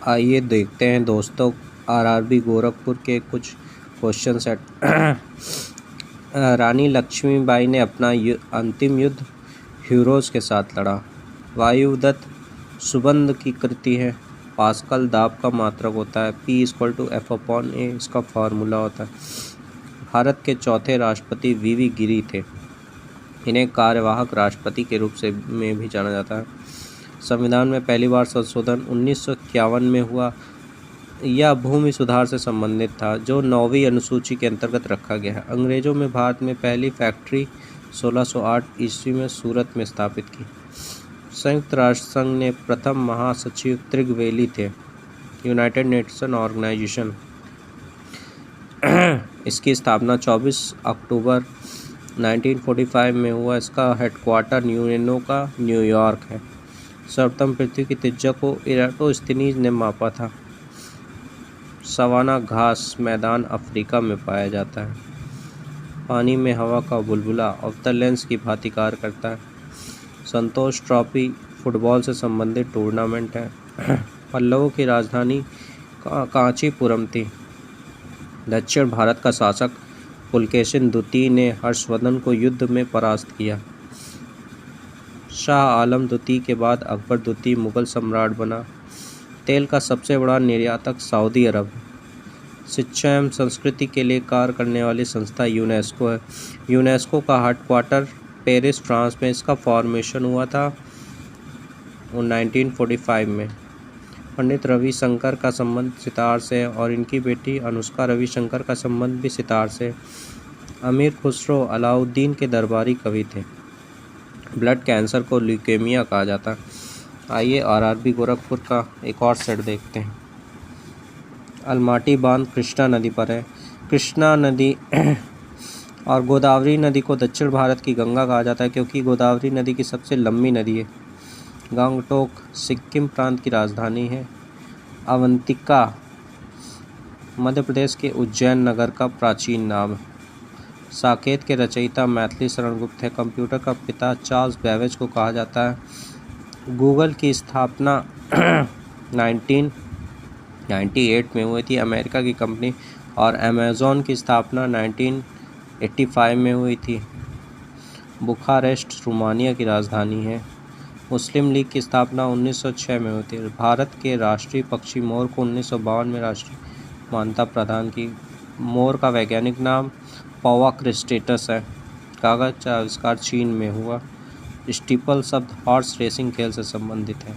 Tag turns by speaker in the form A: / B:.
A: आइए देखते हैं दोस्तों आरआरबी गोरखपुर के कुछ क्वेश्चन सेट। रानी लक्ष्मीबाई ने अपना अंतिम युद्ध हीरोज के साथ लड़ा। वायुदत्त सुबंध की कृति है। पास्कल दाब का मात्रक होता है। P=F/A इसका फार्मूला होता है। भारत के चौथे राष्ट्रपति वीवी गिरी थे। इन्हें कार्यवाहक राष्ट्रपति के रूप में भी जाना जाता है। संविधान में पहली बार संशोधन 1951 में हुआ। यह भूमि सुधार से संबंधित था जो 9वीं अनुसूची के अंतर्गत रखा गया है। अंग्रेजों में भारत में पहली फैक्ट्री 1608 ईस्वी में सूरत में स्थापित की। संयुक्त राष्ट्र संघ ने प्रथम महासचिव त्रिगवेली थे। यूनाइटेड नेशन ऑर्गेनाइजेशन इसकी स्थापना 24 अक्टूबर 1945 में हुआ। इसका हेडक्वार्टर यूएनओ का न्यूयॉर्क है। सर्वप्रथम पृथ्वी की त्रिज्या को इराटोस्थेनीज ने मापा था। सवाना घास मैदान अफ्रीका में पाया जाता है। पानी में हवा का बुलबुला अवतल लेंस की भांति कार्य करता है। संतोष ट्रॉफी फुटबॉल से संबंधित टूर्नामेंट है। पल्लवों की राजधानी कांचीपुरम थी। दक्षिण भारत का शासक पुलकेशिन द्वितीय ने हर्षवर्धन को युद्ध में परास्त किया। शाह आलम द्वितीय के बाद अकबर द्वितीय मुगल सम्राट बना। तेल का सबसे बड़ा निर्यातक सऊदी अरब। शिक्षा एवं संस्कृति के लिए कार्य करने वाली संस्था यूनेस्को है। यूनेस्को का हेडक्वार्टर पेरिस फ्रांस में। इसका फॉर्मेशन हुआ था 1945 में। पंडित रविशंकर का संबंध सितार से है और इनकी बेटी अनुष्का रविशंकर का संबंध भी सितार से। अमीर खुसरो अलाउद्दीन के दरबारी कवि थे। ब्लड कैंसर को ल्यूकेमिया कहा जाता है। आइए आरआरबी गोरखपुर का एक और सेट देखते हैं। अलमाटी बांध कृष्णा नदी पर है। कृष्णा नदी और गोदावरी नदी को दक्षिण भारत की गंगा कहा जाता है क्योंकि गोदावरी नदी की सबसे लंबी नदी है। गंगटोक सिक्किम प्रांत की राजधानी है। अवंतिका मध्य प्रदेश के उज्जैन नगर का प्राचीन नाम है। साकेत के रचयिता मैथिली शरण गुप्त है। कंप्यूटर का पिता चार्ल्स बैबेज को कहा जाता है। गूगल की स्थापना 1998 में हुई थी, अमेरिका की कंपनी। और अमेज़ॉन की स्थापना 1985 में हुई थी। बुखारेस्ट रोमानिया की राजधानी है। मुस्लिम लीग की स्थापना 1906 में हुई थी। भारत के राष्ट्रीय पक्षी मोर को 1952 में राष्ट्रीय मान्यता प्रदान की। मोर का वैज्ञानिक नाम पौवा क्रिस्टेटस है। कागज का आविष्कार चीन में हुआ। स्टीपल शब्द हॉर्स रेसिंग खेल से संबंधित है।